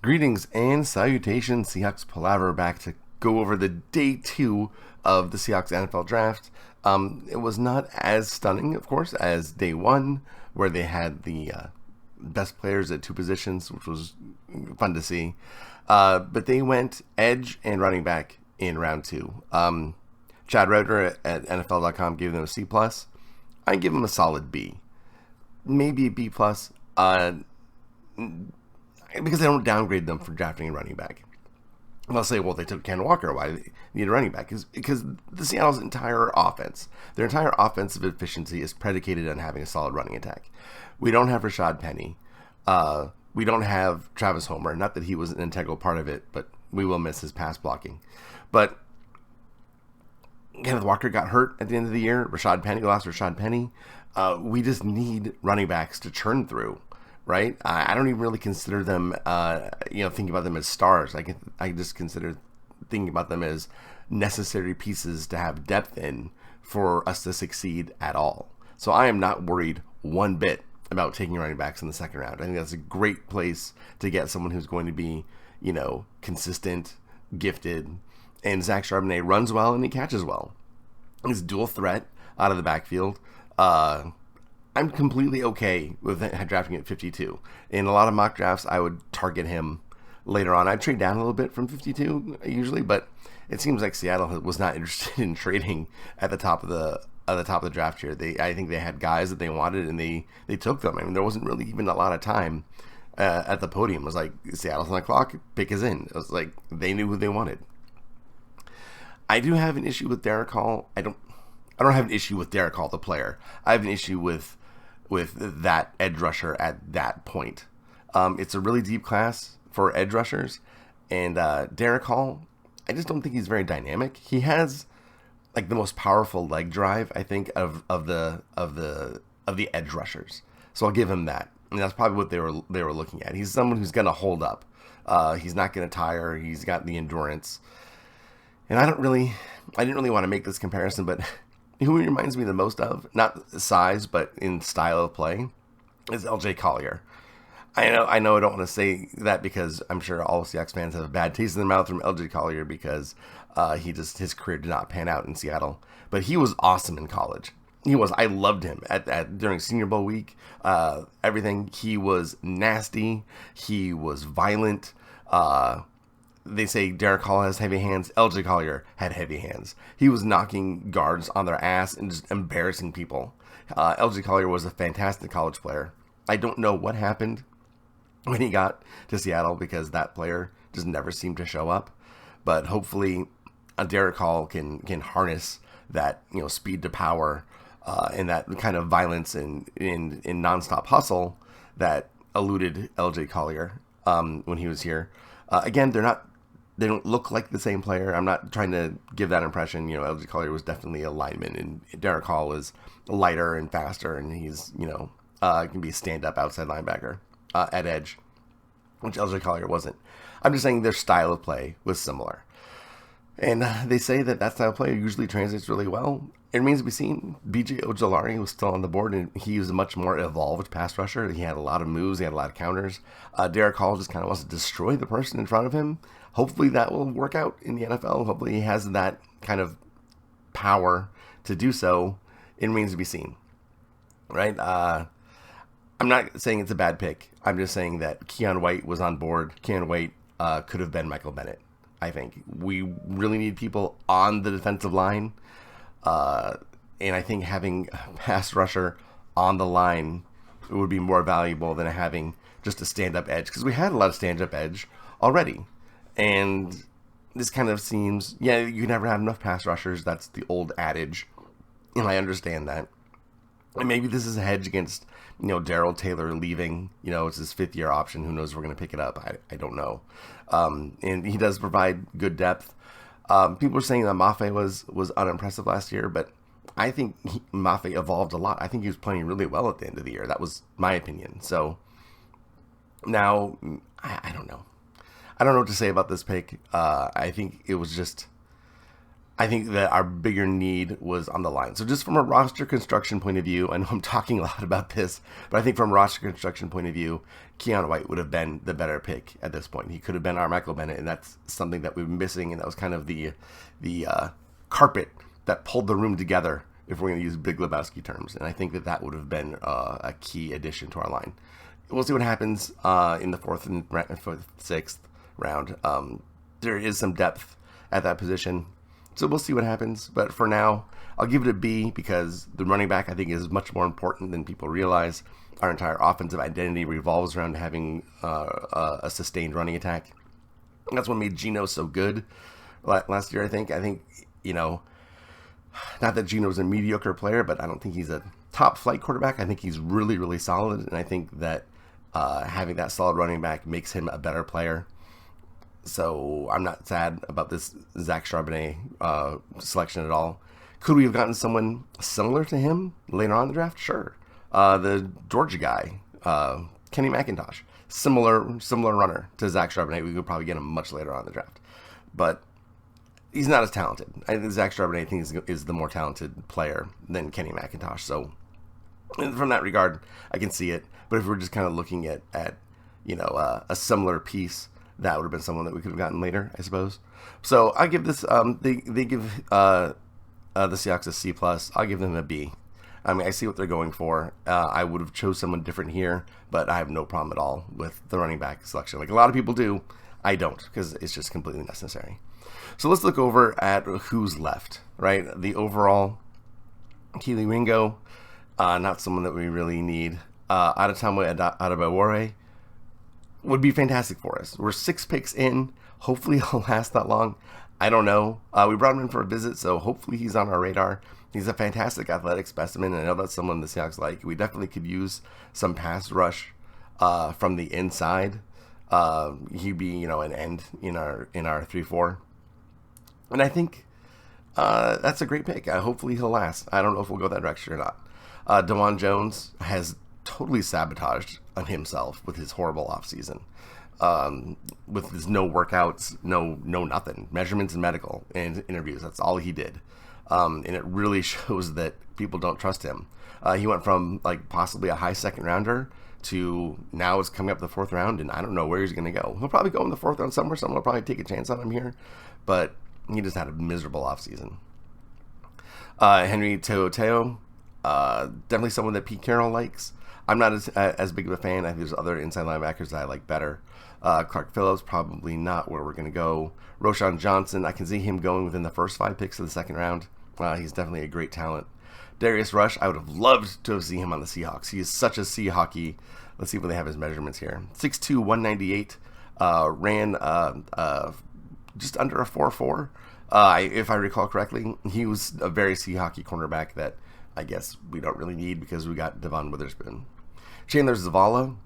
Greetings and salutations, Seahawks Palaver, back to go over the day 2 of the Seahawks NFL draft. It was not as stunning, of course, as day 1, where they had the best players at 2 positions, which was fun to see. But they went edge and running back in round 2. Chad Reuter at NFL.com gave them a C+. I give them a solid B. Maybe a B+. Because they don't downgrade them for drafting a running back. They'll say, well, they took Ken Walker. Why do they need a running back? Because the Seattle's entire offense, their entire offensive efficiency is predicated on having a solid running attack. We don't have Rashad Penny. We don't have Travis Homer. Not that he was an integral part of it, but we will miss his pass blocking. But Kenneth Walker got hurt at the end of the year. We lost Rashad Penny. We just need running backs to churn through. Right? I don't even really consider them, thinking about them as stars. I just consider thinking about them as necessary pieces to have depth in for us to succeed at all. So I am not worried one bit about taking running backs in the second round. I think that's a great place to get someone who's going to be, consistent, gifted, and Zach Charbonnet runs well and he catches well. He's dual threat out of the backfield. I'm completely okay with drafting at 52. In a lot of mock drafts, I would target him later on. I'd trade down a little bit from 52 usually, but it seems like Seattle was not interested in trading at the top of the draft here. I think they had guys that they wanted and they took them. I mean, there wasn't really even a lot of time at the podium. It was like Seattle's on the clock, pick is in. It was like they knew who they wanted. I do have an issue with Derick Hall. I don't have an issue with Derick Hall, the player. I have an issue with that edge rusher at that point. It's a really deep class for edge rushers, and Derick Hall, I just don't think he's very dynamic. He has like the most powerful leg drive, I think, of the edge rushers. So I'll give him that. And that's probably what they were looking at. He's someone who's going to hold up. He's not going to tire. He's got the endurance. And I didn't really want to make this comparison, but who he reminds me the most of, not size, but in style of play, is LJ Collier. I know I don't want to say that because I'm sure all Seahawks fans have a bad taste in their mouth from LJ Collier because his career did not pan out in Seattle. But he was awesome in college. I loved him during Senior Bowl week. Everything. He was nasty. He was violent. They say Derick Hall has heavy hands. LJ Collier had heavy hands. He was knocking guards on their ass and just embarrassing people. LJ Collier was a fantastic college player. I don't know what happened when he got to Seattle because that player just never seemed to show up. But hopefully, Derick Hall can harness that speed to power and that kind of violence in nonstop hustle that eluded LJ Collier when he was here. Again, they don't look like the same player. I'm not trying to give that impression. LJ Collier was definitely a lineman, and Derick Hall is lighter and faster, and he's, can be a stand-up outside linebacker at edge, which LJ Collier wasn't. I'm just saying their style of play was similar. And they say that style of play usually translates really well. It remains to be seen. B.J. Ojulari was still on the board, and he was a much more evolved pass rusher. He had a lot of moves. He had a lot of counters. Derick Hall just kind of wants to destroy the person in front of him. Hopefully that will work out in the NFL. Hopefully he has that kind of power to do so. It remains to be seen. Right? I'm not saying it's a bad pick. I'm just saying that Keon White was on board. Keon White could have been Michael Bennett, I think. We really need people on the defensive line. And I think having a pass rusher on the line would be more valuable than having just a stand-up edge. Because we had a lot of stand-up edge already. And this kind of seems, you never have enough pass rushers. That's the old adage. And I understand that. And maybe this is a hedge against, Darrell Taylor leaving. It's his 5th-year option. Who knows if we're going to pick it up. I don't know. And he does provide good depth. People are saying that Mafe was unimpressive last year, but I think Mafe evolved a lot. I think he was playing really well at the end of the year. That was my opinion. So now, I don't know. I don't know what to say about this pick. I think it was just I think that our bigger need was on the line. So just from a roster construction point of view, I know I'm talking a lot about this, but I think from a roster construction point of view, Keon White would have been the better pick at this point. He could have been our Michael Bennett, and that's something that we've been missing, and that was kind of the carpet that pulled the room together, if we're going to use Big Lebowski terms. And I think that that would have been a key addition to our line. We'll see what happens in the fourth and sixth round. There is some depth at that position. So we'll see what happens. But for now, I'll give it a B because the running back, I think, is much more important than people realize. Our entire offensive identity revolves around having a sustained running attack. And that's what made Geno so good last year, I think. Not that Geno's a mediocre player, but I don't think he's a top flight quarterback. I think he's really, really solid. And I think that having that solid running back makes him a better player. So I'm not sad about this Zach Charbonnet selection at all. Could we have gotten someone similar to him later on in the draft? Sure. The Georgia guy, Kenny McIntosh, similar runner to Zach Charbonnet. We could probably get him much later on in the draft, but he's not as talented. I think Zach Charbonnet is the more talented player than Kenny McIntosh. So from that regard, I can see it. But if we're just kind of looking at a similar piece, that would have been someone that we could have gotten later, I suppose. So I give this. They give the Seahawks a C+. I'll give them a B. I mean, I see what they're going for. I would have chose someone different here, but I have no problem at all with the running back selection. Like a lot of people do, I don't, because it's just completely necessary. So let's look over at who's left, right? The overall, Keely Ringo, not someone that we really need. Adetomo Adebawore would be fantastic for us. We're 6 picks in. Hopefully he'll last that long. I don't know. We brought him in for a visit, so hopefully he's on our radar. He's a fantastic athletic specimen, and I know that's someone the Seahawks like. We definitely could use some pass rush from the inside. He'd be, an end in our 3-4. And I think that's a great pick. Hopefully he'll last. I don't know if we'll go that direction or not. DeJuan Jones has totally sabotaged on himself with his horrible offseason. With his no workouts, no nothing. Measurements and medical and interviews. That's all he did. And it really shows that people don't trust him. He went from possibly a high second rounder to now is coming up the 4th round, and I don't know where he's going to go. He'll probably go in the 4th round somewhere. Someone will probably take a chance on him here, but he just had a miserable offseason. Henry Teoteo, definitely someone that Pete Carroll likes. I'm not as big of a fan. I think there's other inside linebackers that I like better. Clark Phillips, probably not where we're going to go. Roshan Johnson, I can see him going within the first 5 picks of the 2nd round. He's definitely a great talent. Darius Rush, I would have loved to have seen him on the Seahawks. He is such a Seahawky. Let's see what they have his measurements here. 6'2", 198, ran just under a 4.4. If I recall correctly, he was a very Seahawky cornerback that I guess we don't really need because we got Devon Witherspoon. Chandler Zavala,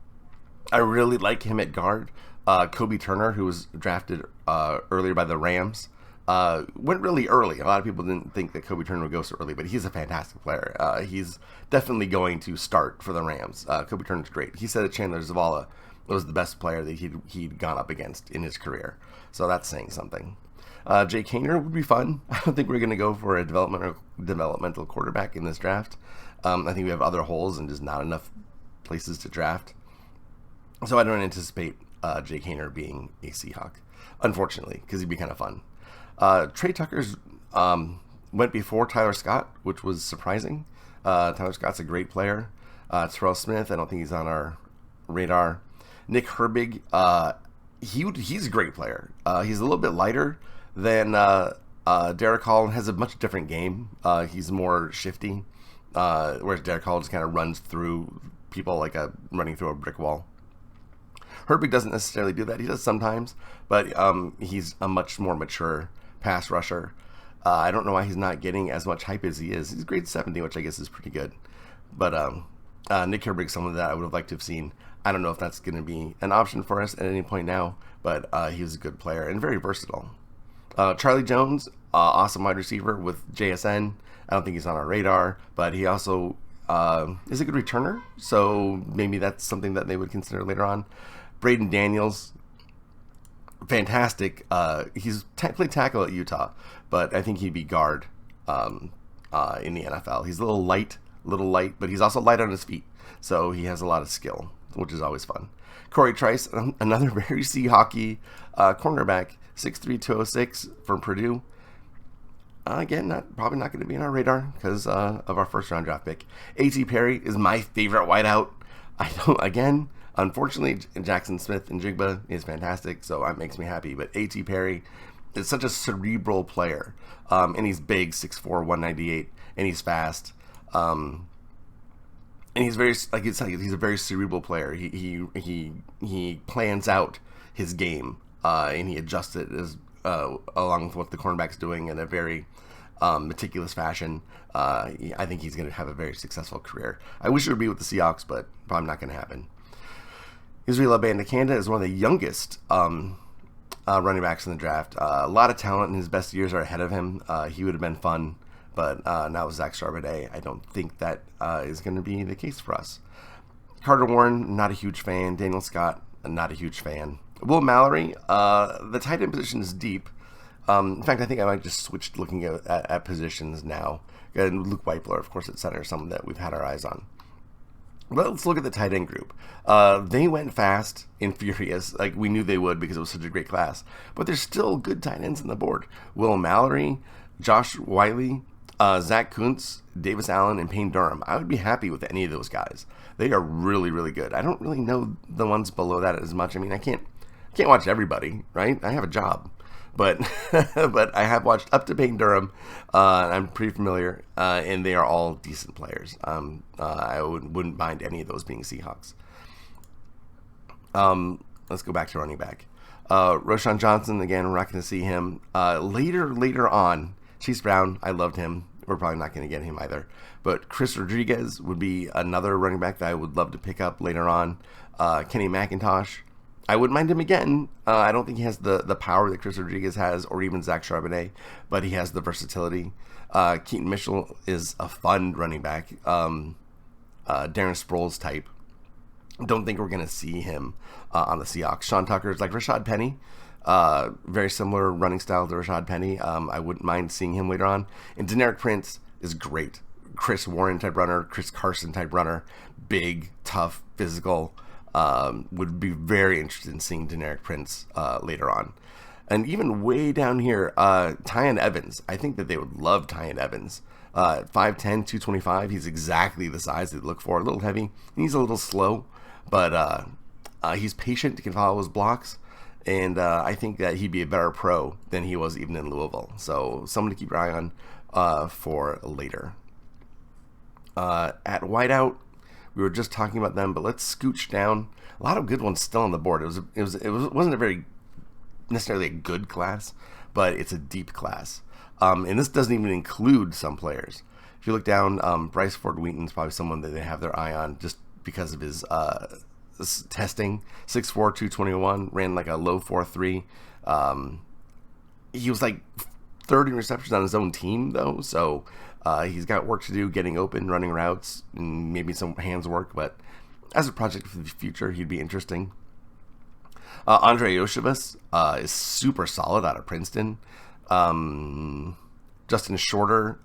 I really like him at guard. Kobe Turner, who was drafted earlier by the Rams, went really early. A lot of people didn't think that Kobe Turner would go so early, but he's a fantastic player. He's definitely going to start for the Rams. Kobe Turner's great. He said that Chandler Zavala was the best player that he'd gone up against in his career. So that's saying something. Jake Haener would be fun. I don't think we're going to go for a developmental quarterback in this draft. I think we have other holes and just not enough places to draft. So I don't anticipate Jake Haener being a Seahawk, unfortunately, because he'd be kind of fun. Trey Tucker's went before Tyler Scott, which was surprising. Tyler Scott's a great player. Terrell Smith, I don't think he's on our radar. Nick Herbig, he's a great player. He's a little bit lighter than Derick Hall and has a much different game. He's more shifty, whereas Derick Hall just kind of runs through people like running through a brick wall. Herbig doesn't necessarily do that. He does sometimes, but he's a much more mature pass rusher. I don't know why he's not getting as much hype as he is. He's grade 70, which I guess is pretty good. But Nick Herbig's someone that I would have liked to have seen. I don't know if that's going to be an option for us at any point now, but he was a good player and very versatile. Charlie Jones, awesome wide receiver with JSN. I don't think he's on our radar, but he also is a good returner, so maybe that's something that they would consider later on. Braden Daniels, fantastic. He's played tackle at Utah, but I think he'd be guard in the NFL. He's a little light, but he's also light on his feet, so he has a lot of skill, which is always fun. Corey Trice, another very Seahawky cornerback, 6'3", 206 from Purdue. Again, probably not going to be on our radar because of our first round draft pick. A.T. Perry is my favorite wideout. Unfortunately, Jackson Smith and Jigba is fantastic, so that makes me happy. But A.T. Perry is such a cerebral player, and he's big, 6'4", 198, and he's fast. And he's he's a very cerebral player. He plans out his game, and he adjusts it along with what the cornerback's doing in a very meticulous fashion. I think he's going to have a very successful career. I wish it would be with the Seahawks, but probably not going to happen. Israel Abanikanda is one of the youngest running backs in the draft. A lot of talent, and his best years are ahead of him. He would have been fun, but now with Zach Charbonnet, I don't think that is going to be the case for us. Carter Warren, not a huge fan. Daniel Scott, not a huge fan. Will Mallory, the tight end position is deep. In fact, I think I might just switch looking at positions now. And Luke Weipler, of course, at center, someone that we've had our eyes on. But let's look at the tight end group. They went fast and furious, like we knew they would because it was such a great class. But there's still good tight ends on the board. Will Mallory, Josh Wiley, Zach Kuntz, Davis Allen, and Payne Durham. I would be happy with any of those guys. They are really, really good. I don't really know the ones below that as much. I mean, I can't watch everybody, right? I have a job. But but I have watched up to Payne Durham. I'm pretty familiar, and they are all decent players. I wouldn't mind any of those being Seahawks. Let's go back to running back. Roschon Johnson, again, we're not going to see him. Later on, Chase Brown, I loved him. We're probably not going to get him either. But Chris Rodriguez would be another running back that I would love to pick up later on. Kenny McIntosh, I wouldn't mind him again. I don't think he has the power that Chris Rodriguez has, or even Zach Charbonnet, but he has the versatility. Keaton Mitchell is a fun running back. Darren Sproles type. Don't think we're going to see him on the Seahawks. Sean Tucker is like Rashad Penny. Very similar running style to Rashad Penny. I wouldn't mind seeing him later on. And Deneric Prince is great. Chris Warren type runner, Chris Carson type runner. Big, tough, physical. Would be very interested in seeing Deneric Prince later on. And even way down here, Tyon Evans. I think that they would love Tyon Evans. 5'10", 225. He's exactly the size they'd look for. A little heavy. He's a little slow, but he's patient. He can follow his blocks. And I think that he'd be a better pro than he was even in Louisville. So someone to keep your eye on for later. At wideout, we were just talking about them, but let's scooch down. A lot of good ones still on the board. It wasn't a very necessarily a good class, but it's a deep class. And this doesn't even include some players. If you look down, Bryce Ford Wheaton's probably someone that they have their eye on just because of his testing. 6'4", 221, ran like a low 4.3. He was like third in receptions on his own team though, so he's got work to do getting open, running routes, and maybe some hands work, but as a project for the future, he'd be interesting. Andre Yoshibus is super solid out of Princeton. Justin Shorter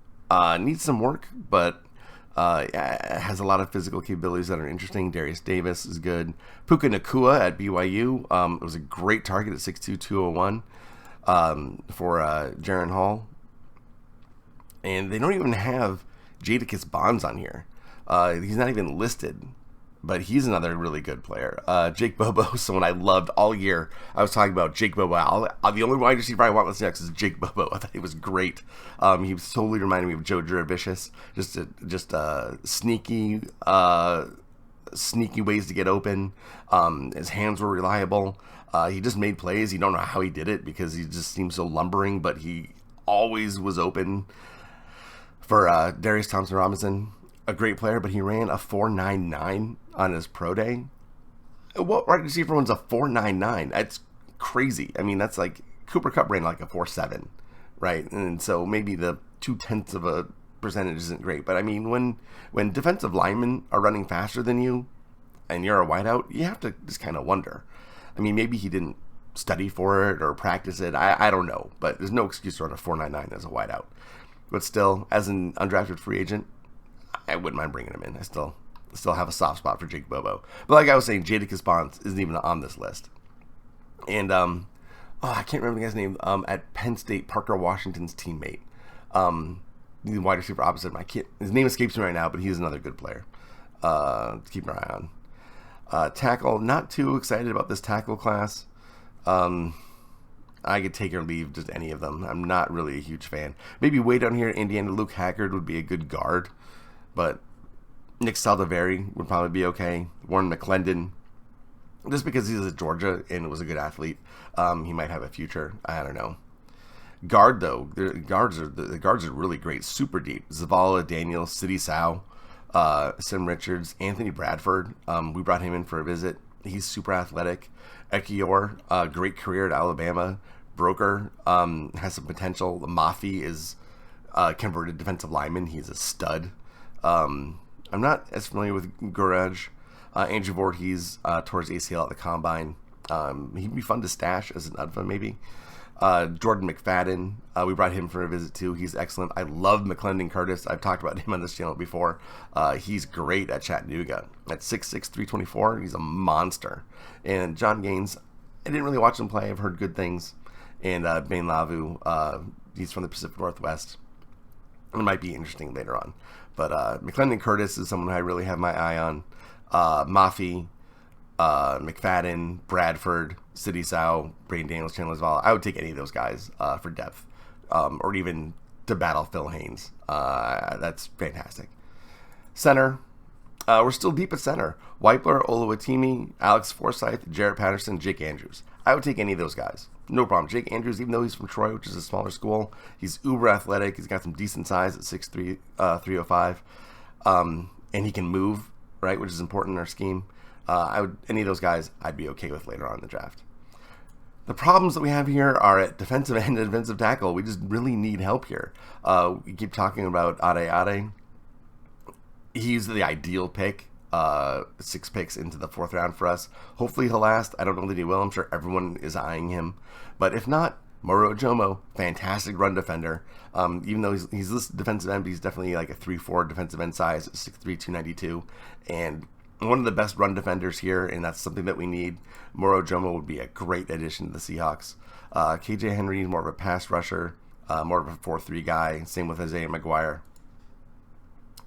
needs some work, but has a lot of physical capabilities that are interesting. Darius Davis is good. Puka Nacua at BYU was a great target at 6'2", 201 for Jaron Hall. And they don't even have Jadakiss Bonds on here. He's not even listed, but he's another really good player. Jake Bobo, someone I loved all year. I was talking about Jake Bobo. The only wide receiver I want with next is Jake Bobo. I thought he was great. He totally reminded me of Joe Jurevicius. Just sneaky ways to get open. His hands were reliable. He just made plays. You don't know how he did it because he just seems so lumbering, but he always was open. For Darius Thompson-Robinson, a great player, but he ran a 4.99 on his pro day. What wide receiver runs a 4.99? That's crazy. I mean, that's like Cooper Kupp ran like a 4.7, right? And so maybe the 0.2% isn't great. But I mean, when defensive linemen are running faster than you and you're a wideout, you have to just kind of wonder. I mean, maybe he didn't study for it or practice it. I don't know, but there's no excuse to run a 4.99 as a wideout. But still, as an undrafted free agent, I wouldn't mind bringing him in. I still have a soft spot for Jake Bobo. But like I was saying, Jadakiss Bonds isn't even on this list. And I can't remember the guy's name. At Penn State, Parker Washington's teammate, the wide receiver opposite him. His name escapes me right now, but he's another good player to keep an eye on. Tackle, not too excited about this tackle class. I could take or leave just any of them. I'm not really a huge fan. Maybe way down here in Indiana, Luke Hackard would be a good guard, but Nick Saldiveri would probably be okay. Warren McClendon, just because he's at Georgia and was a good athlete, he might have a future. I don't know. Guard though, the guards are really great, super deep. Zavala, Daniels, City Sow, Sim Richards, Anthony Bradford. We brought him in for a visit. He's super athletic. Ekiyor, great career at Alabama. Broker has some potential. Mafi is converted defensive lineman. He's a stud. I'm not as familiar with Guraj. Andrew Voorhees towards ACL at the combine. He'd be fun to stash as an UDFA maybe. Jordan McFadden, we brought him for a visit too. He's excellent. I love McClendon Curtis. I've talked about him on this channel before. He's great at Chattanooga. At 6'6", 324, he's a monster. And John Gaines, I didn't really watch him play. I've heard good things. And Bain Lavu, he's from the Pacific Northwest. It might be interesting later on. But McClendon Curtis is someone I really have my eye on. Mafi, McFadden, Bradford, City Sow, Braden Daniels, Chandler Zavala. I would take any of those guys for depth, or even to battle Phil Haynes. That's fantastic. Center, we're still deep at center. Weipler, Oluwatimi, Alex Forsythe, Jarrett Patterson, Jake Andrews. I would take any of those guys. No problem. Jake Andrews, even though he's from Troy, which is a smaller school, he's uber athletic. He's got some decent size at 6'3", 305. And he can move, right, which is important in our scheme. Any of those guys I'd be okay with later on in the draft. The problems that we have here are at defensive end and defensive tackle. We just really need help here. We keep talking about Ade Ade. He's the ideal pick. 6 picks into the 4th round for us. Hopefully he'll last. I don't know that he will. I'm sure everyone is eyeing him. But if not, Moro Ojomo, fantastic run defender. Even though he's listed defensive end, but he's definitely like a 3'4" defensive end size, 6'3", 292. And one of the best run defenders here, and that's something that we need. Moro Ojomo would be a great addition to the Seahawks. KJ Henry is more of a pass rusher, more of a 4-3 guy. Same with Isaiah McGuire.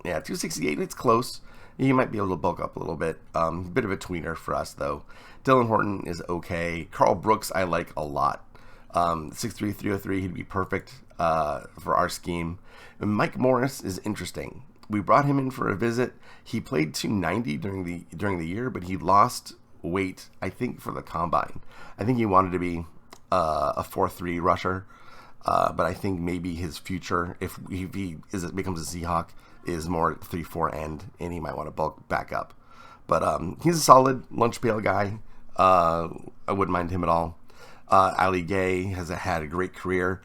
Yeah, 268, it's close. He might be able to bulk up a little bit. Bit of a tweener for us, though. Dylan Horton is okay. Carl Brooks, I like a lot. 6'3", 303, he'd be perfect for our scheme. And Mike Morris is interesting. We brought him in for a visit. He played 290 during the year, but he lost weight, I think, for the combine. I think he wanted to be a 4-3 rusher, but I think maybe his future, if he becomes a Seahawk, is more 3-4 end, and he might want to bulk back up. But he's a solid lunch pail guy. I wouldn't mind him at all. Ali Gay has had a great career.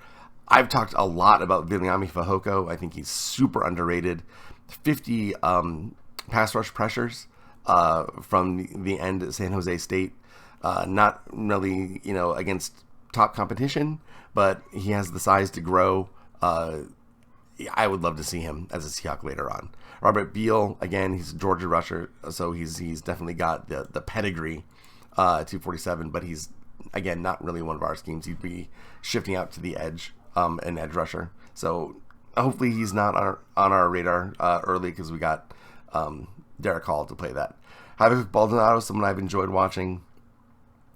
I've talked a lot about Viliami Fehoko. I think he's super underrated. 50 pass rush pressures from the end at San Jose State. Not really, against top competition, but he has the size to grow. I would love to see him as a Seahawk later on. Robert Beal, again, he's a Georgia rusher, so he's definitely got the pedigree, 247, but he's, again, not really one of our schemes. He'd be shifting out to the edge, an edge rusher. So hopefully he's not on our radar early, because we got Derick Hall to play that. Havoc Baldonado, someone I've enjoyed watching.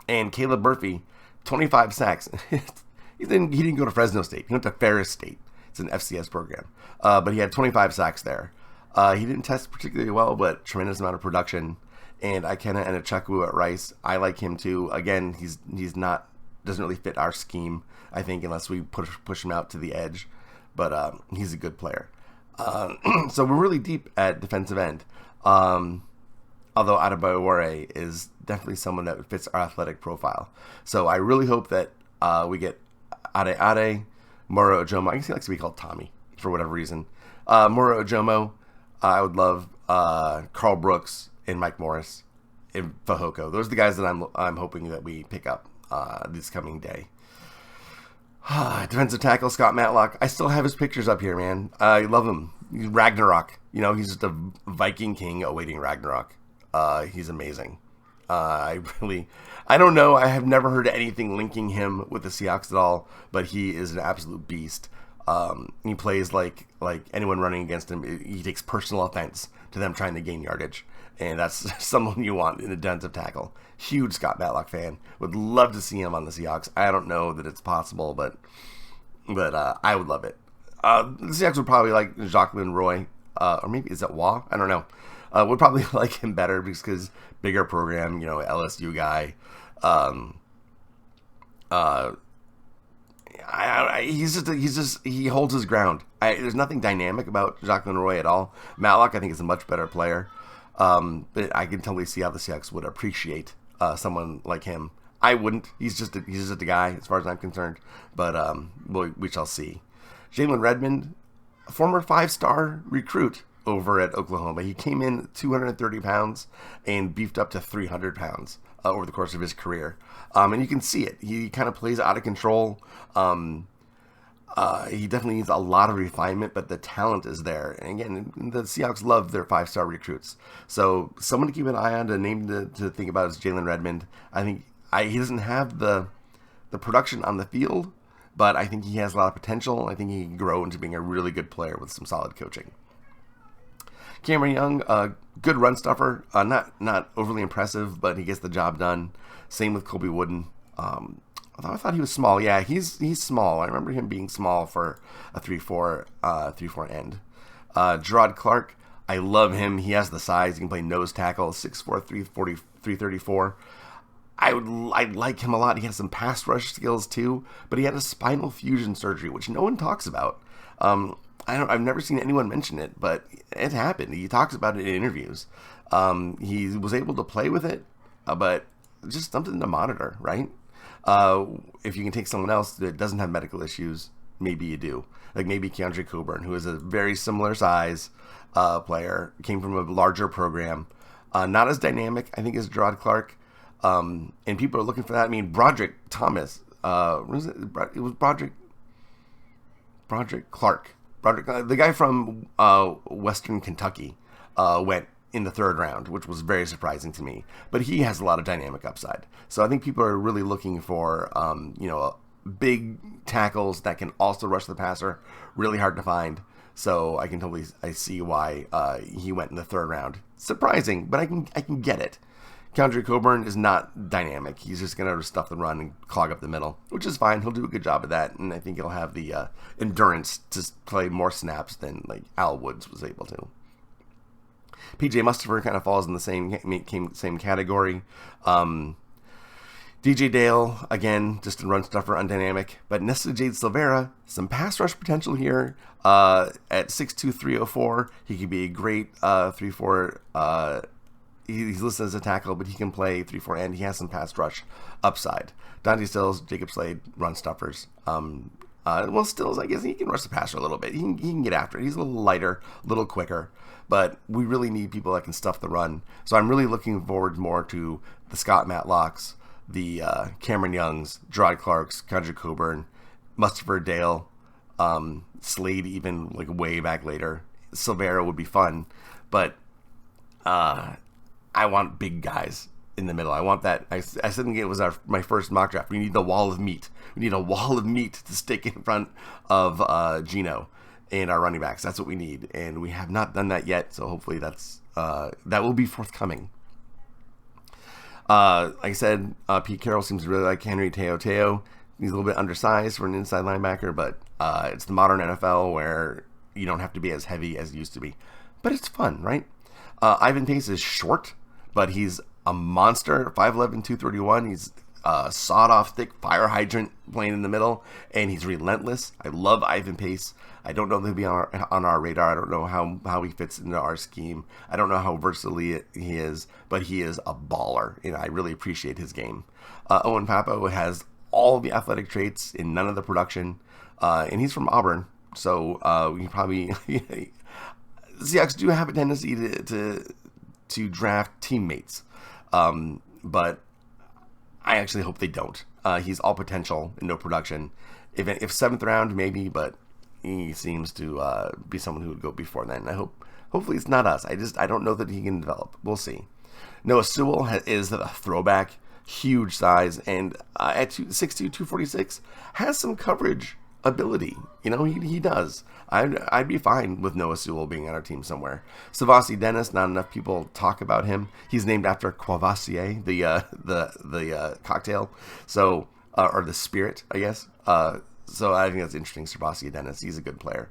And Caleb Murphy, 25 sacks. He didn't go to Fresno State. He went to Ferris State. It's an FCS program. But he had 25 sacks there. He didn't test particularly well, but tremendous amount of production. And Ikenna Enechukwu at Rice, I like him too. Again, he's not, doesn't really fit our scheme, I think, unless we push him out to the edge. But he's a good player. So we're really deep at defensive end. Although Adebayor is definitely someone that fits our athletic profile. So I really hope that we get Ade, Moro Ojomo. I guess he likes to be called Tommy for whatever reason. Moro Ojomo, I would love Carl Brooks and Mike Morris and Fehoko. Those are the guys that I'm hoping that we pick up this coming day. Defensive tackle Scott Matlock. I still have his pictures up here, man. I love him. He's Ragnarok. He's just a Viking king awaiting Ragnarok. He's amazing. I don't know. I have never heard anything linking him with the Seahawks at all, but he is an absolute beast. He plays like anyone running against him. He takes personal offense to them trying to gain yardage, and that's someone you want in a defensive tackle. Huge Scott Matlock fan. Would love to see him on the Seahawks. I don't know that it's possible, but I would love it. The Seahawks would probably like Jacqueline Roy, or maybe is it Waugh? I don't know. Would probably like him better because bigger program, LSU guy. He holds his ground. There's nothing dynamic about Jacqueline Roy at all. Matlock, I think, is a much better player. But I can totally see how the Seahawks would appreciate someone like him. I wouldn't. He's just a guy, as far as I'm concerned. But we shall see. Jalen Redmond, a former 5-star recruit over at Oklahoma. He came in 230 pounds and beefed up to 300 pounds over the course of his career. And you can see it. He kind of plays out of control. He definitely needs a lot of refinement, but the talent is there. And again, the Seahawks love their 5-star recruits. So someone to keep an eye on, a name to think about is Jalen Redmond. I think he doesn't have the production on the field, but I think he has a lot of potential. I think he can grow into being a really good player with some solid coaching. Cameron Young, good run stuffer. Not overly impressive, but he gets the job done. Same with Colby Wooden. I thought he was small. Yeah, he's small. I remember him being small for a 3-4 end. Gerard Clark, I love him. He has the size. He can play nose tackle, 6'4", 334. I like him a lot. He has some pass rush skills too, but he had a spinal fusion surgery, which no one talks about. I've never seen anyone mention it, but it happened. He talks about it in interviews. He was able to play with it, but just something to monitor, right? If you can take someone else that doesn't have medical issues, maybe you do. Like maybe Keandre Coburn, who is a very similar size player, came from a larger program. Not as dynamic, I think, as Gerard Clark. And people are looking for that. I mean, Broderick Thomas. It was Broderick Clark. The guy from Western Kentucky went in the 3rd round, which was very surprising to me. But he has a lot of dynamic upside. So I think people are really looking for, big tackles that can also rush the passer. Really hard to find. So I see why he went in the 3rd round. Surprising, but I can get it. Keandre Coburn is not dynamic. He's just going to stuff the run and clog up the middle, which is fine. He'll do a good job of that, and I think he'll have the endurance to play more snaps than like Al Woods was able to. PJ Mustipher kind of falls in the same category. DJ Dale, again, just a run stuffer, undynamic. But Nesta Jade Silvera, some pass rush potential here. At 6'2", 304, he could be a great 3-4. He's listed as a tackle, but he can play 3-4 and he has some pass rush upside. Dante Stills, Jacob Slade, run stuffers. Stills, I guess he can rush the passer a little bit. He can get after it. He's a little lighter, a little quicker. But we really need people that can stuff the run. So I'm really looking forward more to the Scott Matlocks, the Cameron Youngs, Gerard Clarks, Keandre Coburn, Mustipher Dale, Slade even like way back later. Silvera would be fun. But I want big guys in the middle. I want that. I think it was my first mock draft. We need the wall of meat. We need a wall of meat to stick in front of Geno and our running backs. That's what we need, and we have not done that yet. So hopefully that will be forthcoming. Like I said, Pete Carroll seems to really like Henry Te'o. He's a little bit undersized for an inside linebacker, but it's the modern NFL where you don't have to be as heavy as you used to be. But it's fun, right? Ivan Pace is short, but he's a monster, 5'11", 231. He's sawed-off, thick fire hydrant playing in the middle, and he's relentless. I love Ivan Pace. I don't know if he'll be on our radar. I don't know how he fits into our scheme. I don't know how versatile he is, but he is a baller, and I really appreciate his game. Owen Papo has all the athletic traits and none of the production, and he's from Auburn, so we probably... Seahawks do have a tendency to draft teammates, but I actually hope they don't. He's all potential and no production. If seventh round, maybe, but he seems to be someone who would go before then. Hopefully it's not us. I don't know that he can develop. We'll see. Noah Sewell is a throwback, huge size, and at 6'2", 246, has some coverage ability. He does. I'd be fine with Noah Sewell being on our team somewhere. Savasi Dennis, not enough people talk about him. He's named after Courvoisier, the cocktail, so or the spirit, I guess. So I think that's interesting. Savasi Dennis, he's a good player.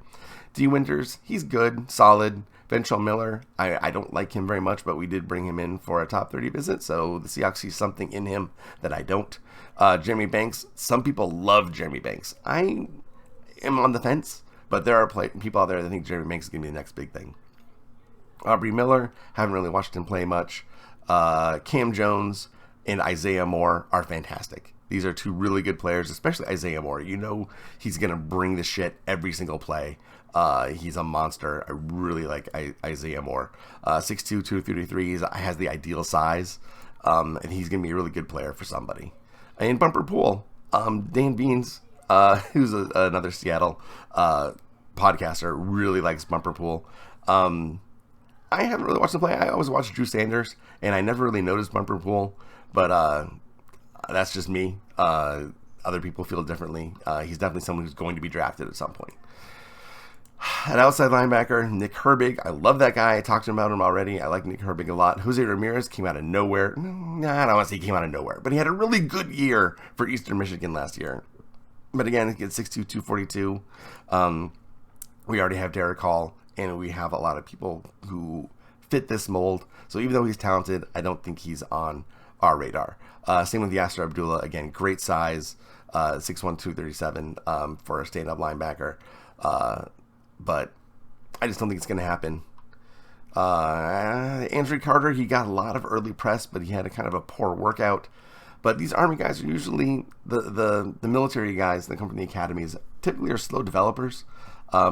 D. Winters, he's good, solid. Ventrell Miller, I don't like him very much, but we did bring him in for a top 30 visit, so the Seahawks see something in him that I don't. Jeremy Banks, some people love Jeremy Banks. I am on the fence, but there are people out there that think Jeremy Banks is going to be the next big thing. Aubrey Miller, haven't really watched him play much. Cam Jones and Isaiah Moore are fantastic. These are two really good players, especially Isaiah Moore. He's going to bring the shit every single play. He's a monster. I really like Isaiah Moore. 6'2", 233, has the ideal size, and he's going to be a really good player for somebody. And Bumper Pool, Dan Beans, who's another Seattle podcaster, really likes Bumper Pool. I haven't really watched him play. I always watched Drew Sanders, and I never really noticed Bumper Pool, but that's just me. Other people feel differently. He's definitely someone who's going to be drafted at some point. At outside linebacker, Nick Herbig. I love that guy. I talked about him already. I like Nick Herbig a lot. Jose Ramirez came out of nowhere. I don't want to say he came out of nowhere, but he had a really good year for Eastern Michigan last year. But again, he gets 6'2", 242. We already have Derick Hall, and we have a lot of people who fit this mold. So even though he's talented, I don't think he's on our radar. Same with Yasser Abdullah. Again, great size, 6'1", 237 for a stand-up linebacker. But I just don't think it's going to happen. Andrew Carter, he got a lot of early press, but he had a kind of a poor workout. But these Army guys are usually the military guys that come from the academies. Typically are slow developers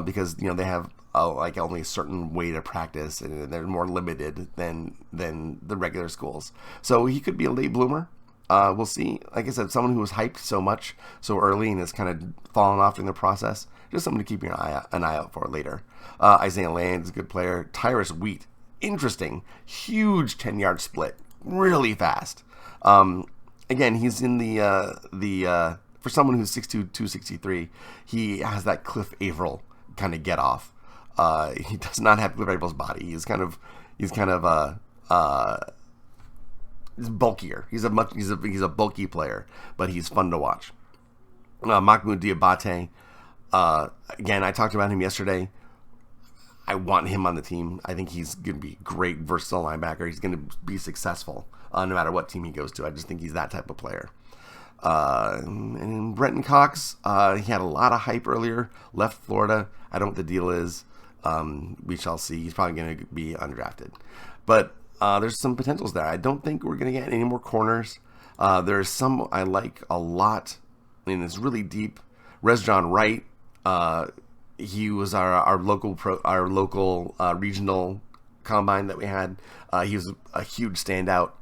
because they have like only a certain way to practice, and they're more limited than the regular schools. So he could be a late bloomer. We'll see. Like I said, someone who was hyped so much so early and has kind of fallen off in the process. Just something to keep an eye out for later. Isaiah Land is a good player. Tyrus Wheat, interesting. Huge 10-yard split. Really fast. Again, he's in the for someone who's 6'2", 263, he has that Cliff Averill kind of get off. He does not have Cliff Averill's body. He's bulkier. He's a bulky player, but he's fun to watch. Mahmoud Diabate. Again, I talked about him yesterday. I want him on the team. I think he's going to be a great, versatile linebacker. He's going to be successful no matter what team he goes to. I just think he's that type of player. And Brenton Cox, he had a lot of hype earlier. Left Florida. I don't know what the deal is. We shall see. He's probably going to be undrafted. But there's some potentials there. I don't think we're going to get any more corners. There's some I like a lot. It's really deep. Resjon Wright. He was our local regional combine that we had. He was a huge standout.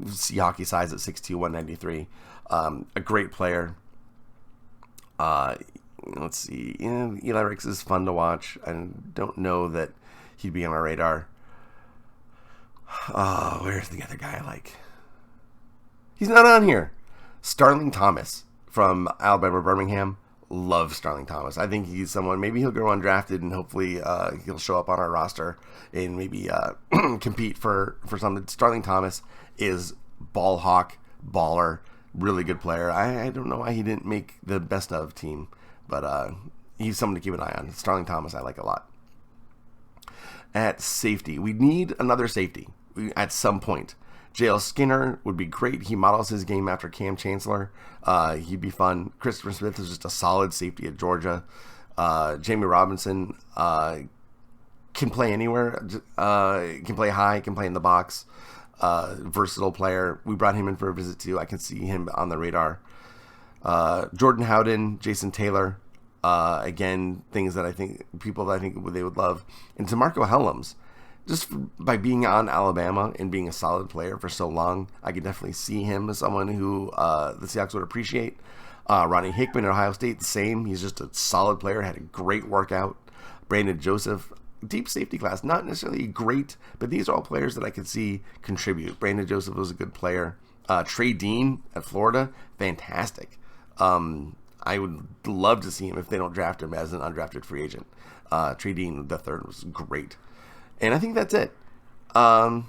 See hockey size at 6'2", 193. A great player. Let's see. Eli Ricks is fun to watch. I don't know that he'd be on our radar. Where's the other guy I like? He's not on here. Starling Thomas from Alabama Birmingham. Love Starling Thomas. I think he's someone, maybe he'll go undrafted and hopefully he'll show up on our roster and maybe compete for something. Starling Thomas is ball hawk, baller, really good player. I don't know why he didn't make the best of team, but he's someone to keep an eye on. Starling Thomas I like a lot. At safety, we need another safety at some point. JL Skinner would be great. He models his game after Cam Chancellor. He'd be fun. Christopher Smith is just a solid safety at Georgia. Jamie Robinson can play anywhere. Can play high, can play in the box. Versatile player. We brought him in for a visit too. I can see him on the radar. Jordan Howden, Jason Taylor. Again, things that I think, people that I think they would love. And DeMarco Helms. just by being on Alabama and being a solid player for so long, I could definitely see him as someone who the Seahawks would appreciate. Ronnie Hickman at Ohio State, the same. He's just a solid player, had a great workout. Brandon Joseph, deep safety class, not necessarily great, but these are all players that I could see contribute. Brandon Joseph was a good player. Trey Dean at Florida, fantastic. I would love to see him if they don't draft him as an undrafted free agent. Trey Dean, the third, was great. And I think that's it. I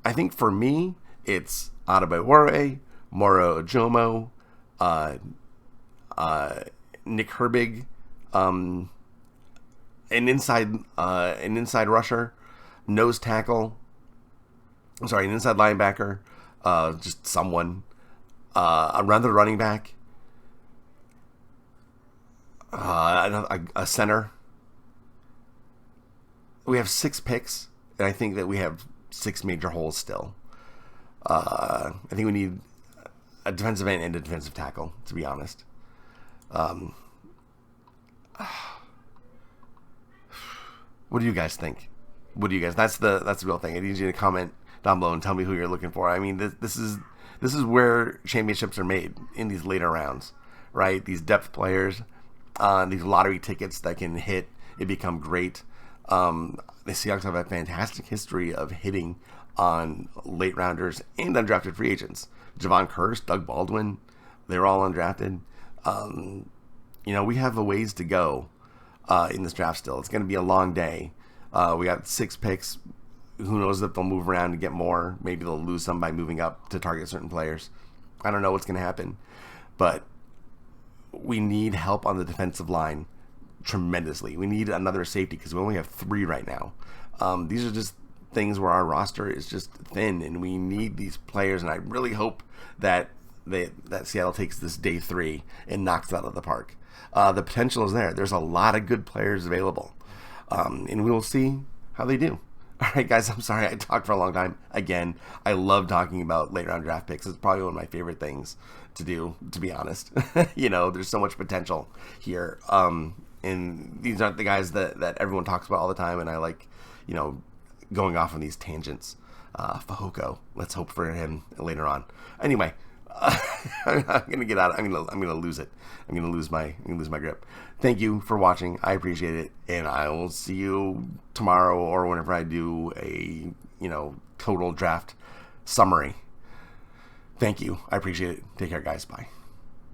think for me, it's Adebayor, Moro Ojomo, Nick Herbig, an inside rusher, nose tackle. I'm sorry, an inside linebacker, just someone, another running back, a center. We have 6 picks, and I think that we have 6 major holes still. I think we need a defensive end and a defensive tackle, to be honest. What do you guys think? That's the real thing. I need you to comment down below and tell me who you're looking for. I mean, this is where championships are made, in these later rounds, right? These depth players, these lottery tickets that can hit and become great. The Seahawks have a fantastic history of hitting on late rounders and undrafted free agents. Javon Curse, Doug Baldwin, they're all undrafted. We have a ways to go in this draft still. It's going to be a long day. We got 6 picks. Who knows if they'll move around and get more. Maybe they'll lose some by moving up to target certain players. I don't know what's going to happen. But we need help on the defensive line tremendously. We need another safety because we only have 3 right now. These are just things where our roster is just thin, and we need these players. And I really hope that Seattle takes this day 3 and knocks it out of the park. The potential is there. There's a lot of good players available, and we will see how they do. All right, guys, I'm sorry I talked for a long time. Again, I love talking about late round draft picks. It's probably one of my favorite things to do, to be honest. There's so much potential here. And these aren't the guys that everyone talks about all the time, and I like, going off on these tangents. Fehoko, let's hope for him later on. Anyway, I'm gonna get out. I'm gonna lose it. I'm gonna lose my grip. Thank you for watching. I appreciate it, and I will see you tomorrow or whenever I do a total draft summary. Thank you. I appreciate it. Take care, guys. Bye.